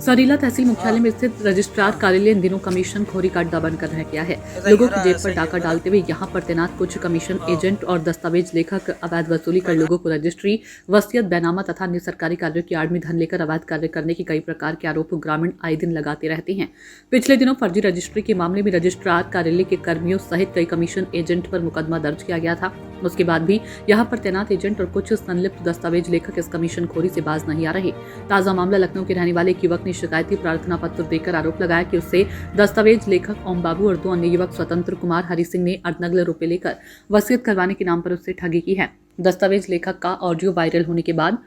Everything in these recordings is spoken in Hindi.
सरीला तहसील मुख्यालय में स्थित रजिस्ट्रार कार्यालय इन दिनों कमीशन खोरी का अड्डा बनकर रह गया है। लोगों की जेब पर डाका डालते हुए यहां पर तैनात कुछ कमीशन एजेंट और दस्तावेज लेखक अवैध वसूली कर लोगों को रजिस्ट्री, वसीयत, बैनामा तथा अन्य सरकारी कार्यों की आड़ में धन लेकर अवैध कार्य करने के कई प्रकार के आरोप ग्रामीण आए दिन लगाते रहते हैं। पिछले दिनों फर्जी रजिस्ट्री के मामले में रजिस्ट्रार कार्यालय के कर्मियों सहित कई कमीशन एजेंट पर मुकदमा दर्ज किया गया था। उसके बाद भी यहाँ पर तैनात एजेंट और कुछ संलिप्त दस्तावेज लेखक इस कमीशन खोरी से बाज नहीं आ रहे। ताजा मामला लखनऊ के रहने वाले एक युवक ने शिकायती प्रार्थना पत्र देकर आरोप लगाया कि उससे दस्तावेज लेखक ओम बाबू और 2 अन्य युवक स्वतंत्र कुमार, हरि सिंह ने अर्धनग्न रुपए लेकर वसीयत करवाने के नाम पर उससे ठगी की है। दस्तावेज लेखक का ऑडियो वायरल होने के बाद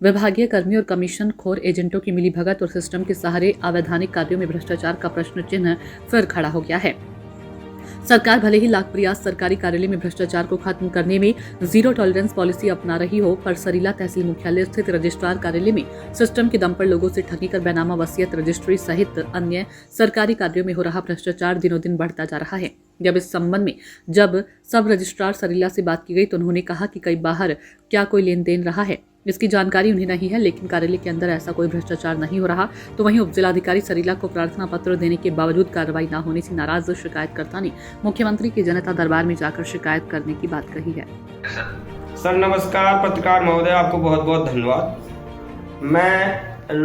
विभागीय कर्मियों और कमीशन खोर एजेंटों की मिलीभगत और सिस्टम के सहारे अवैधानिक कार्यों में भ्रष्टाचार का प्रश्न चिन्ह फिर खड़ा हो गया है। सरकार भले ही लाख प्रयास सरकारी कार्यालय में भ्रष्टाचार को खत्म करने में जीरो टॉलरेंस पॉलिसी अपना रही हो, पर सरीला तहसील मुख्यालय स्थित रजिस्ट्रार कार्यालय में सिस्टम के दम पर लोगों से ठगी कर बैनामा, वसीयत, रजिस्ट्री सहित अन्य सरकारी कार्यों में हो रहा भ्रष्टाचार दिनों दिन बढ़ता जा रहा है। जब इस संबंध में सब रजिस्ट्रार सरीला से बात की गई तो उन्होंने कहा कि कई बाहर क्या कोई लेन देन रहा है, इसकी जानकारी उन्हें नहीं है, लेकिन कार्यालय के अंदर ऐसा कोई भ्रष्टाचार नहीं हो रहा। तो वहीं उपजिलाधिकारी सरीला को प्रार्थना पत्र देने के बावजूद कार्रवाई न होने से नाराज शिकायतकर्ता ने मुख्यमंत्री के जनता दरबार में जाकर शिकायत करने की बात कही है। सर नमस्कार, पत्रकार महोदय आपको बहुत बहुत धन्यवाद। मैं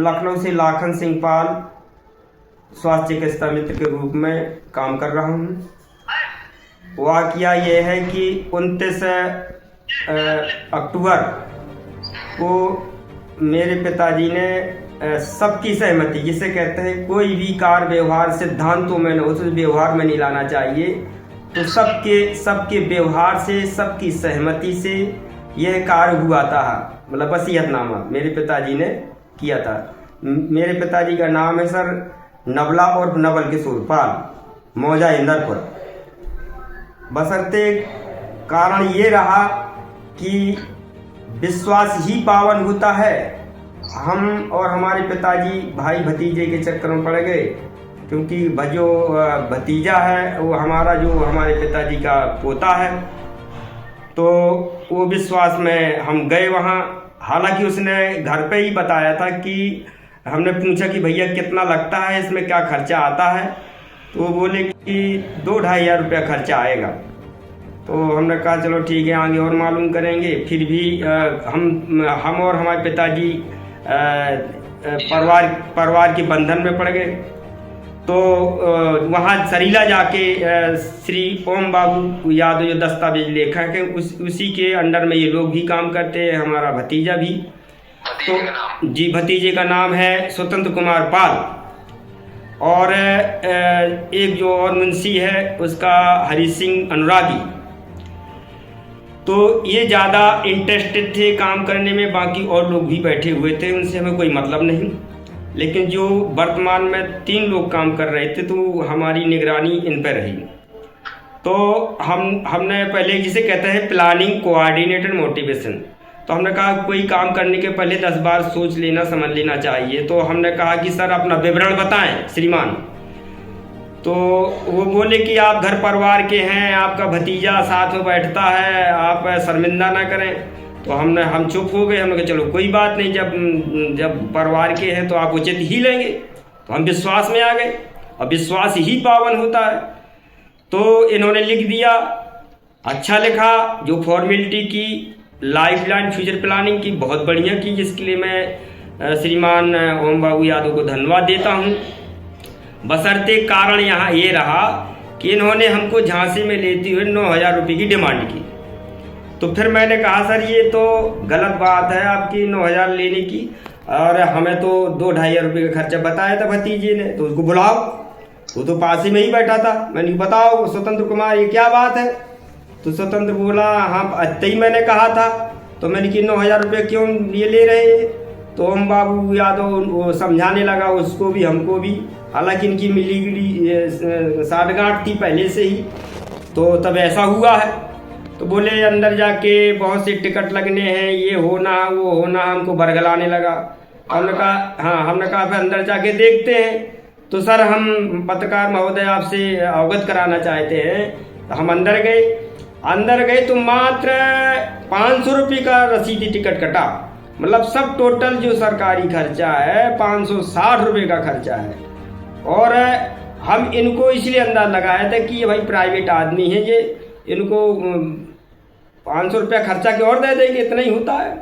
लखनऊ से लाखन सिंह पाल स्वास्थ्य चिकित्सा मित्र के रूप में काम कर रहा हूँ। वाकया ये है कि 29 अक्टूबर को मेरे पिताजी ने सबकी सहमति, जिसे कहते हैं कोई भी कार्य व्यवहार सिद्धांतों में उस व्यवहार में नहीं लाना चाहिए, तो सबके व्यवहार से, सबकी सहमति से यह कार्य हुआ था। मतलब वसीयतनामा मेरे पिताजी ने किया था। मेरे पिताजी का नाम है सर नवला और नवल किशोर पाल, मौजा इंदरपुर। बशर्ते कारण ये रहा कि विश्वास ही पावन होता है। हम और हमारे पिताजी भाई भतीजे के चक्कर में पड़ गए, क्योंकि जो भतीजा है वो हमारे पिताजी का पोता है। तो वो विश्वास में हम गए वहाँ। हालांकि उसने घर पे ही बताया था कि हमने पूछा कि भैया कितना लगता है, इसमें क्या खर्चा आता है, तो वो बोले कि 2-2.5 हज़ार रुपया खर्चा आएगा। तो हमने कहा चलो ठीक है, आगे और मालूम करेंगे। फिर भी हम और हमारे पिताजी परिवार के बंधन में पड़ गए। तो वहाँ सरीला जाके श्री ओम बाबू यादव जो दस्तावेज लेखक है उसी के अंडर में ये लोग भी काम करते हैं, हमारा भतीजा भी। तो जी भतीजे का नाम है स्वतंत्र कुमार पाल, और एक जो और मुंशी है उसका हरि सिंह अनुरागी। तो ये ज़्यादा इंटरेस्टेड थे काम करने में, बाकी और लोग भी बैठे हुए थे, उनसे हमें कोई मतलब नहीं। लेकिन जो वर्तमान में 3 लोग काम कर रहे थे तो हमारी निगरानी इन पर रही। तो हमने पहले जिसे कहते हैं प्लानिंग, कोऑर्डिनेटेड, मोटिवेशन। तो हमने कहा कोई काम करने के पहले 10 बार सोच लेना, समझ लेना चाहिए। तो हमने कहा कि सर अपना विवरण बताएं श्रीमान। तो वो बोले कि आप घर परिवार के हैं, आपका भतीजा साथ में बैठता है, आप शर्मिंदा ना करें। तो हम चुप हो गए। हमने कहा चलो कोई बात नहीं, जब परिवार के हैं तो आप उचित ही लेंगे। तो हम विश्वास में आ गए, और विश्वास ही पावन होता है। तो इन्होंने लिख दिया, अच्छा लिखा, जो फॉर्मेलिटी की, लाइफ लाइन फ्यूचर प्लानिंग की बहुत बढ़िया की, जिसके लिए मैं श्रीमान ओम बाबू यादव को धन्यवाद देता हूँ। बशर्ते कारण यहाँ ये रहा कि इन्होंने हमको झांसे में लेते हुए 9,000 रुपये की डिमांड की। तो फिर मैंने कहा सर ये तो गलत बात है आपकी 9,000 लेने की, और हमें तो 2-2.5 हज़ार रुपये का खर्चा बताया था भतीजे ने, तो उसको बुलाओ। वो तो पास ही में ही बैठा था। मैंने बताओ स्वतंत्र कुमार ये क्या बात है। तो स्वतंत्र बोला हाँ अत्ते ही मैंने कहा था। तो मैंने कि 9,000 रुपये क्यों ये ले रहे हैं। तो ओम बाबू यादव वो समझाने लगा उसको भी हमको भी। हालांकि इनकी मिली साठगांठ थी पहले से ही, तो तब ऐसा हुआ है। तो बोले अंदर जाके बहुत से टिकट लगने हैं, ये होना वो होना, हमको बरगलाने लगा। हमने कहा फिर अंदर जाके देखते हैं। तो सर हम पत्रकार महोदय आपसे अवगत कराना चाहते हैं। तो हम अंदर गए तो मात्र 500 रुपये का रसीदी टिकट कटा। मतलब सब टोटल जो सरकारी खर्चा है 560 रुपये का खर्चा है। और हम इनको इसलिए अंदाज लगाया था कि ये भाई प्राइवेट आदमी है, ये इनको 500 रुपया खर्चा के और दे देंगे, इतना ही होता है।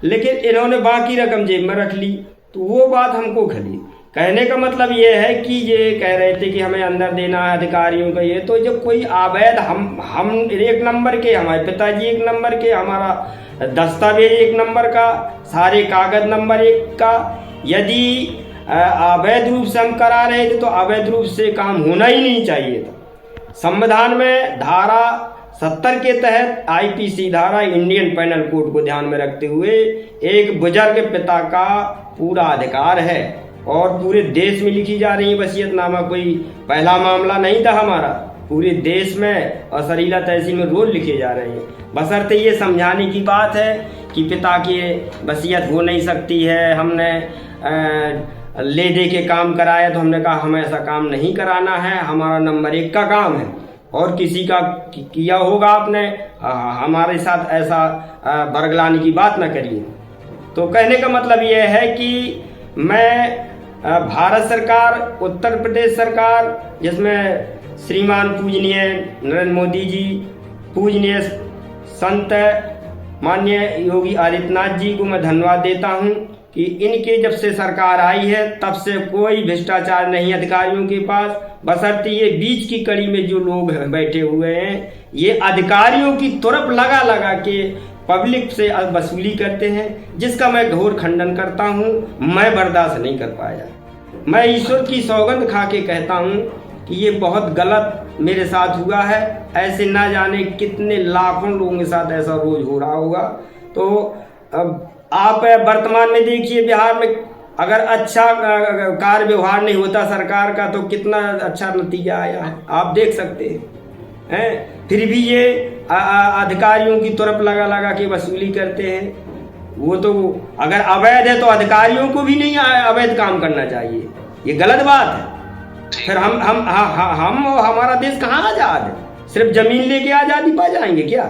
लेकिन इन्होंने बाकी रकम जेब में रख ली, तो वो बात हमको खली। कहने का मतलब ये है कि ये कह रहे थे कि हमें अंदर देना है अधिकारियों का, ये तो जब कोई अवैध हम एक नंबर के, हमारे पिताजी एक नंबर के, हमारा दस्तावेज एक नंबर का, सारे कागज नंबर 1 का, यदि अवैध रूप से हम करा रहे थे तो अवैध रूप से काम होना ही नहीं चाहिए था। संविधान में धारा 70 के तहत आईपीसी धारा इंडियन पेनल कोड को ध्यान में रखते हुए एक बुजुर्ग पिता का पूरा अधिकार है और पूरे देश में लिखी जा रही है वसीयतनामा। कोई पहला मामला नहीं था हमारा, पूरे देश में और सरीला तहसील में रोज लिखे जा रहे हैं। बशर्ते ये समझाने की बात है कि पिता की वसीयत हो नहीं सकती है, हमने ले दे के काम कराया, तो हमने कहा हमें ऐसा काम नहीं कराना है, हमारा नंबर 1 का काम है और किसी का किया होगा आपने, हमारे साथ ऐसा बरगलाने की बात ना करिए। तो कहने का मतलब ये है कि मैं भारत सरकार, उत्तर प्रदेश सरकार, जिसमें श्रीमान पूजनीय नरेंद्र मोदी जी, पूजनीय संत माननीय योगी आदित्यनाथ जी को मैं धन्यवाद देता हूं कि इनके जब से सरकार आई है तब से कोई भ्रष्टाचार नहीं अधिकारियों के पास। बशर्ते ये बीच की कड़ी में जो लोग बैठे हुए हैं, ये अधिकारियों की तरफ लगा लगा के पब्लिक से वसूली करते हैं, जिसका मैं घोर खंडन करता हूं। मैं बर्दाश्त नहीं कर पाया। मैं ईश्वर की सौगंध खा के कहता हूं कि ये बहुत गलत मेरे साथ हुआ है। ऐसे ना जाने कितने लाखों लोगों के साथ ऐसा रोज हो रहा होगा। तो अब आप वर्तमान में देखिए, बिहार में अगर अच्छा कार्य व्यवहार नहीं होता सरकार का तो कितना अच्छा नतीजा आया है, आप देख सकते हैं। फिर भी ये अधिकारियों की तरफ लगा लगा के वसूली करते हैं। वो तो अगर अवैध है तो अधिकारियों को भी नहीं अवैध काम करना चाहिए, ये गलत बात है। फिर हम हमारा देश कहाँ आजाद है? सिर्फ जमीन लेके आजादी पा जाएंगे क्या?